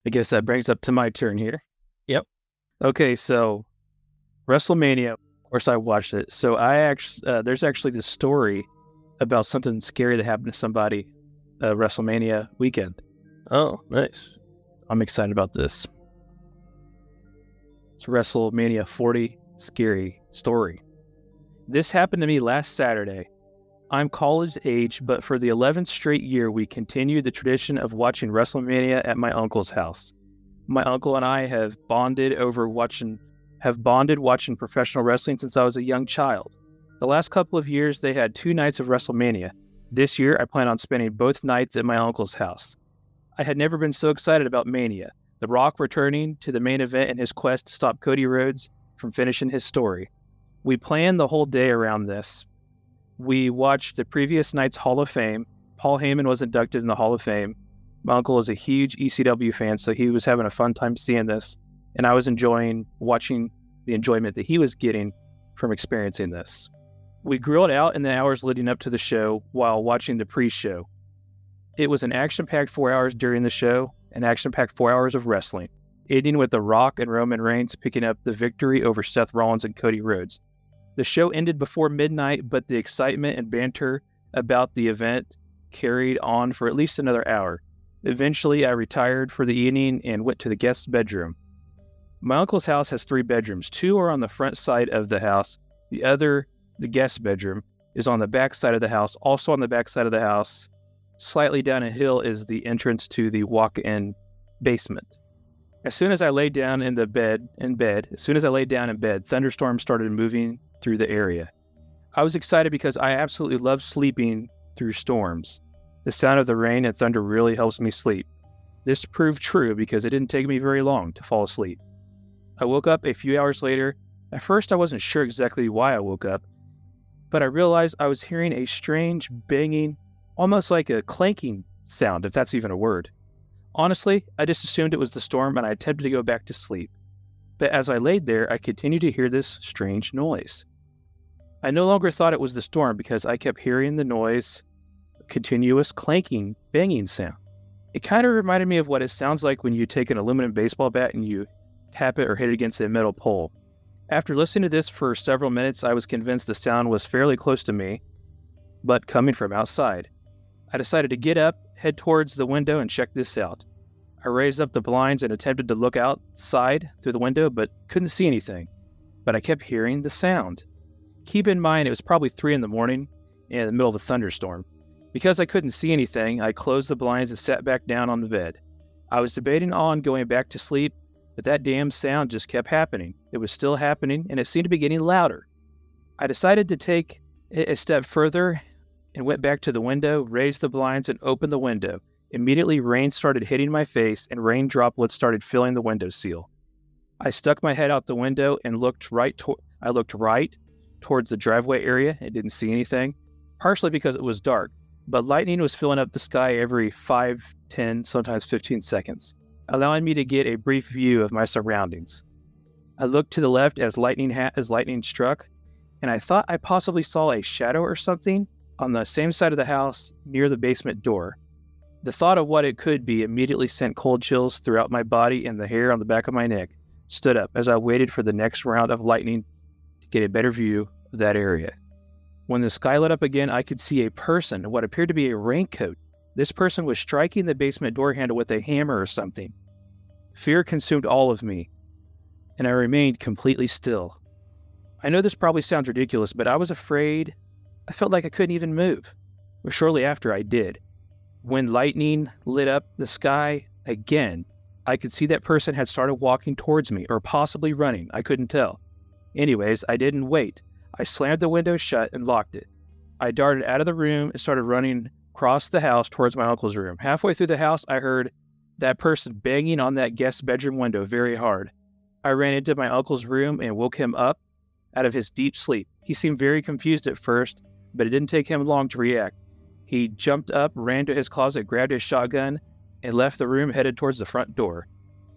I guess that brings up to my turn here. Yep. Okay, so WrestleMania, of course, I watched it. So there's actually this story about something scary that happened to somebody WrestleMania weekend. Oh, nice. I'm excited about this. It's WrestleMania 40 scary story. This happened to me last Saturday. I'm college age, but for the 11th straight year, we continued the tradition of watching WrestleMania at my uncle's house. My uncle and I have bonded watching professional wrestling since I was a young child. The last couple of years, they had 2 nights of WrestleMania. This year, I plan on spending both nights at my uncle's house. I had never been so excited about Mania, The Rock returning to the main event in his quest to stop Cody Rhodes from finishing his story. We planned the whole day around this. We watched the previous night's Hall of Fame. Paul Heyman was inducted in the Hall of Fame. My uncle is a huge ECW fan, so he was having a fun time seeing this, and I was enjoying watching the enjoyment that he was getting from experiencing this. We grilled out in the hours leading up to the show while watching the pre-show. It was an action-packed 4 hours during the show, an action-packed 4 hours of wrestling, ending with The Rock and Roman Reigns picking up the victory over Seth Rollins and Cody Rhodes. The show ended before midnight, but the excitement and banter about the event carried on for at least another hour. Eventually, I retired for the evening and went to the guest bedroom. My uncle's house has 3 bedrooms. 2 are on the front side of the house. The guest bedroom, is on the back side of the house. Also on the back side of the house, slightly down a hill, is the entrance to the walk-in basement. As soon as I laid down in bed, thunderstorms started moving through the area. I was excited because I absolutely love sleeping through storms. The sound of the rain and thunder really helps me sleep. This proved true because it didn't take me very long to fall asleep. I woke up a few hours later. At first, I wasn't sure exactly why I woke up, but I realized I was hearing a strange banging, almost like a clanking sound, if that's even a word. Honestly, I just assumed it was the storm and I attempted to go back to sleep. But as I laid there, I continued to hear this strange noise. I no longer thought it was the storm because I kept hearing the noise, continuous clanking, banging sound. It kind of reminded me of what it sounds like when you take an aluminum baseball bat and you tap it or hit it against a metal pole. After listening to this for several minutes, I was convinced the sound was fairly close to me, but coming from outside. I decided to get up, head towards the window, and check this out. I raised up the blinds and attempted to look outside through the window, but couldn't see anything. But I kept hearing the sound. Keep in mind, it was probably 3 a.m. in the middle of a thunderstorm. Because I couldn't see anything, I closed the blinds and sat back down on the bed. I was debating on going back to sleep, but that damn sound just kept happening. It was still happening, and it seemed to be getting louder. I decided to take it a step further and went back to the window, raised the blinds, and opened the window. Immediately, rain started hitting my face, and rain droplets started filling the windowsill. I stuck my head out the window and looked right towards the driveway area and didn't see anything, partially because it was dark, but lightning was filling up the sky every 5, 10, sometimes 15 seconds, allowing me to get a brief view of my surroundings. I looked to the left as lightning struck, and I thought I possibly saw a shadow or something on the same side of the house near the basement door. The thought of what it could be immediately sent cold chills throughout my body, and the hair on the back of my neck stood up as I waited for the next round of lightning to get a better view of that area. When the sky lit up again, I could see a person in what appeared to be a raincoat. This person was striking the basement door handle with a hammer or something. Fear consumed all of me, and I remained completely still. I know this probably sounds ridiculous, but I was afraid. I felt like I couldn't even move. But shortly after, I did. When lightning lit up the sky again, I could see that person had started walking towards me, or possibly running. I couldn't tell. Anyways, I didn't wait. I slammed the window shut and locked it. I darted out of the room and started running across the house towards my uncle's room. Halfway through the house, I heard that person banging on that guest bedroom window very hard. I ran into my uncle's room and woke him up out of his deep sleep. He seemed very confused at first, but it didn't take him long to react. He jumped up, ran to his closet, grabbed his shotgun, and left the room headed towards the front door.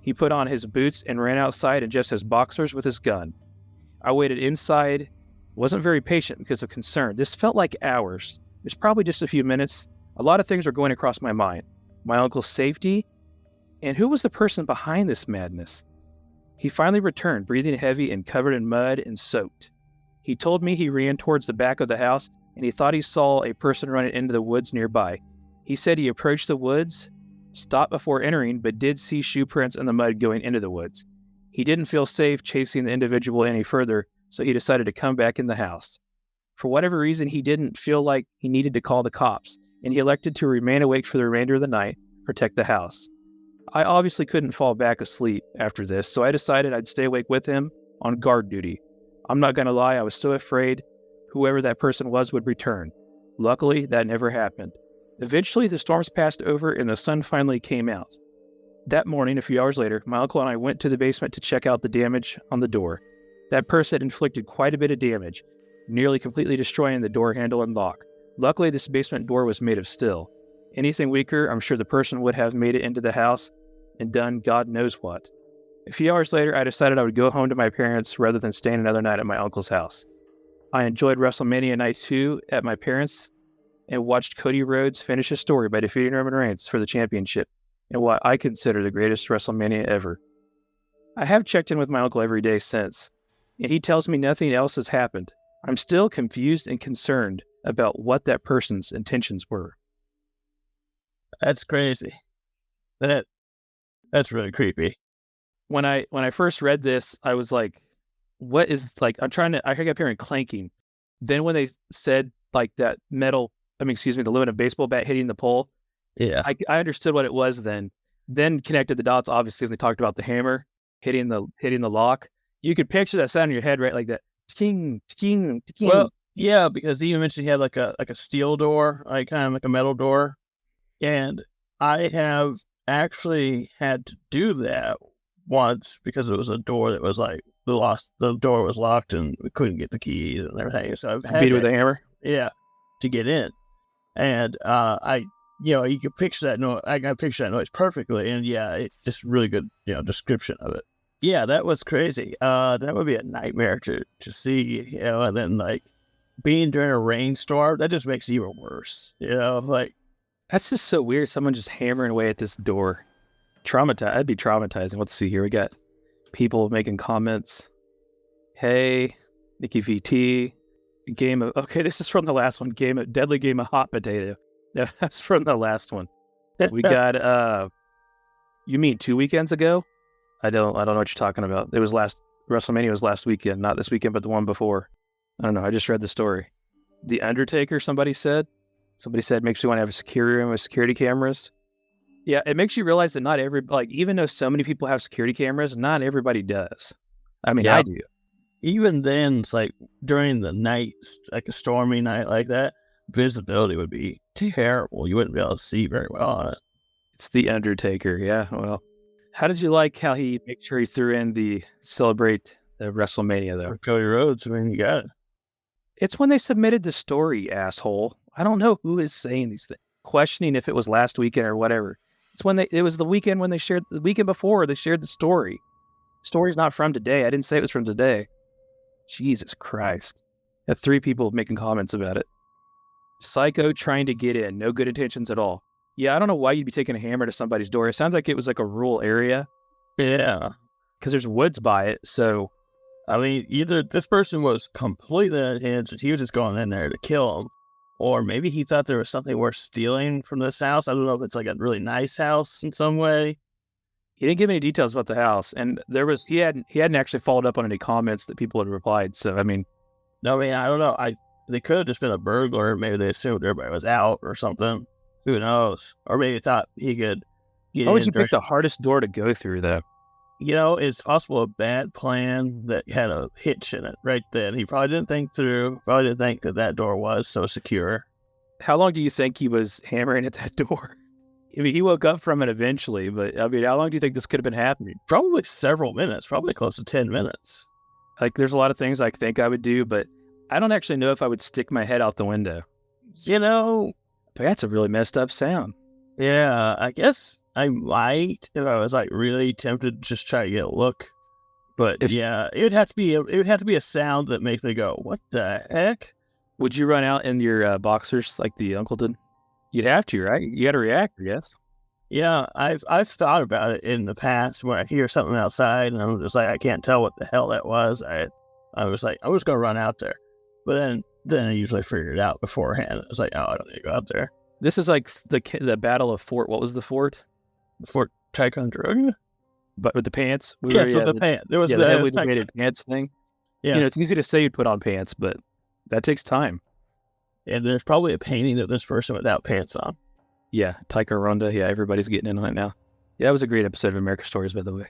He put on his boots and ran outside in just his boxers with his gun. I waited inside, wasn't very patient because of concern. This felt like hours. It was probably just a few minutes. A lot of things were going across my mind. My uncle's safety, And who was the person behind this madness? He finally returned, breathing heavy and covered in mud and soaked. He told me he ran towards the back of the house and he thought he saw a person running into the woods nearby. He said he approached the woods, stopped before entering, but did see shoe prints in the mud going into the woods. He didn't feel safe chasing the individual any further, so he decided to come back in the house. For whatever reason, he didn't feel like he needed to call the cops, and he elected to remain awake for the remainder of the night, protect the house. I obviously couldn't fall back asleep after this, so I decided I'd stay awake with him on guard duty. I'm not going to lie, I was so afraid whoever that person was would return. Luckily, that never happened. Eventually, the storms passed over and the sun finally came out. That morning, a few hours later, my uncle and I went to the basement to check out the damage on the door. That person had inflicted quite a bit of damage, nearly completely destroying the door handle and lock. Luckily, this basement door was made of steel. Anything weaker, I'm sure the person would have made it into the house and done God knows what. A few hours later, I decided I would go home to my parents rather than staying another night at my uncle's house. I enjoyed WrestleMania Night 2 at my parents' and watched Cody Rhodes finish his story by defeating Roman Reigns for the championship in what I consider the greatest WrestleMania ever. I have checked in with my uncle every day since, and he tells me nothing else has happened. I'm still confused and concerned about what that person's intentions were. That's crazy. That's really creepy. When I first read this, I was like, what is, like, I kept hearing clanking. Then when they said like that the aluminum baseball bat hitting the pole, Yeah. I understood what it was then connected the dots, obviously, when they talked about the hammer hitting the lock. You could picture that sound in your head, right? Like that. Ting, ting, ting. Well, yeah, because he mentioned he had like a steel door, like kind of like a metal door. And I have actually had to do that once because it was a door that was like the door was locked and we couldn't get the keys and everything. So I've had beat it with a hammer. Yeah, to get in. And you can picture that noise. I can picture that noise perfectly. And yeah, it just really good, description of it. Yeah, that was crazy. That would be a nightmare to see, and then like being during a rainstorm, that just makes it even worse. Like That's just so weird. Someone just hammering away at this door. That'd be traumatizing. Let's see here. We got people making comments. Hey, Nikki VT. This is from the last one. Deadly game of hot potato. That's from the last one. We got, you mean 2 weekends ago? I don't know what you're talking about. WrestleMania was last weekend, not this weekend, but the one before. I don't know. I just read the story. The Undertaker, somebody said makes you want to have a security room with security cameras. Yeah, it makes you realize that even though so many people have security cameras, not everybody does. I mean, I do. Even then, it's like during the night, like a stormy night like that, visibility would be terrible. You wouldn't be able to see very well on it. It's the Undertaker, yeah. Well, how did you like how he made sure he threw in the celebrate the WrestleMania, though? For Cody Rhodes, I mean, you got it. It's when they submitted the story, asshole. I don't know who is saying these things, questioning if it was last weekend or whatever. It was the weekend when the weekend before they shared the story. Story's not from today. I didn't say it was from today. Jesus Christ. Had 3 people making comments about it. Psycho trying to get in. No good intentions at all. Yeah, I don't know why you'd be taking a hammer to somebody's door. It sounds like it was like a rural area. Yeah. Because there's woods by it, so... I mean, either this person was completely unhinged and he was just going in there to kill him, or maybe he thought there was something worth stealing from this house. I don't know if it's like a really nice house in some way. He didn't give any details about the house, and he hadn't actually followed up on any comments that people had replied. So I mean, I don't know. They could have just been a burglar. Maybe they assumed everybody was out or something. Who knows? Or maybe they thought he could get in. Why would you pick the hardest door to go through, though? It's possible a bad plan that had a hitch in it right then. He probably didn't think through. Probably didn't think that door was so secure. How long do you think he was hammering at that door? I mean, he woke up from it eventually, but I mean, how long do you think this could have been happening? Probably several minutes, probably close to 10 minutes. Like, there's a lot of things I think I would do, but I don't actually know if I would stick my head out the window. But that's a really messed up sound. Yeah, I guess I might if I was like really tempted to just try to get a look. But it would have to be a sound that makes me go, "What the heck?" Would you run out in your boxers like the uncle did? You'd have to, right? You got to react, I guess. Yeah, I've thought about it in the past when I hear something outside and I'm just like, I can't tell what the hell that was. I was like, I was gonna run out there, but then I usually figure it out beforehand. I was like, oh, I don't need to go out there. This is like the Battle of Fort. What was the fort? Fort Ticonderoga. But with the pants. Yes, with the pants. There was the heavily debated pants thing. Yeah, You know, it's easy to say you put on pants, but that takes time. and there's probably a painting of this person without pants on. Yeah, Ticonderoga. Yeah, everybody's getting in on it now. Yeah, that was a great episode of America Stories, by the way.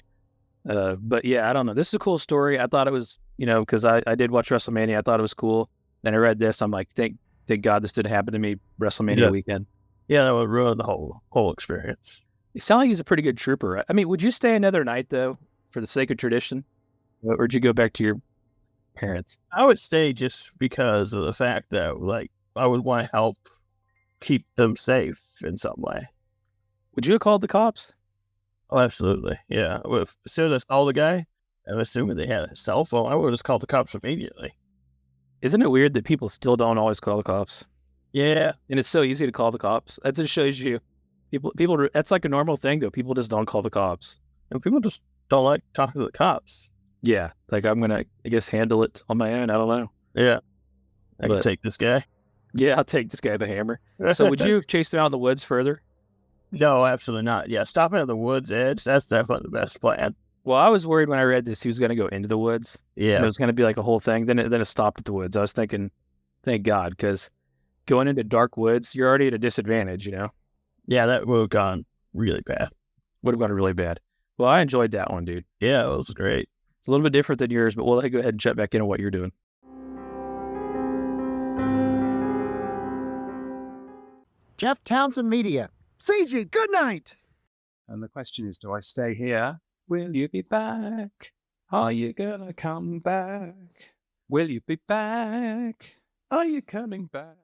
But yeah, I don't know. This is a cool story. I thought it was, you know, because I did watch WrestleMania. I thought it was cool. Then I read this. I'm like, thank God this didn't happen to me WrestleMania weekend. Yeah, that would ruin the whole experience. You sound like he's a pretty good trooper. Right? I mean, would you stay another night though, for the sake of tradition, or would you go back to your parents? I would stay just because of the fact that, like, I would want to help keep them safe in some way. Would you have called the cops? Oh, absolutely. Yeah. As soon as I saw the guy, I'm assuming they had a cell phone, I would have just called the cops immediately. Isn't it weird that people still don't always call the cops? Yeah. And it's so easy to call the cops. That just shows you people. That's like a normal thing though. People just don't call the cops. And people just don't like talking to the cops. Yeah. Like I'm going to, I guess, handle it on my own. I don't know. Yeah. I can take this guy. Yeah, I'll take this guy with the hammer. So would you chase them out in the woods further? No, absolutely not. Yeah, stopping at the woods edge, that's definitely the best plan. Well, I was worried when I read this he was going to go into the woods. Yeah. And it was going to be like a whole thing. Then it stopped at the woods. I was thinking, thank God, because going into dark woods, you're already at a disadvantage, you know? Yeah, that would have gone really bad. Would have gone really bad. Well, I enjoyed that one, dude. Yeah, it was great. It's a little bit different than yours, but we'll let you go ahead and check back in on what you're doing. Jeff Townsend Media. CG, good night. And the question is, do I stay here? Will you be back? Are you gonna come back? Will you be back? Are you coming back?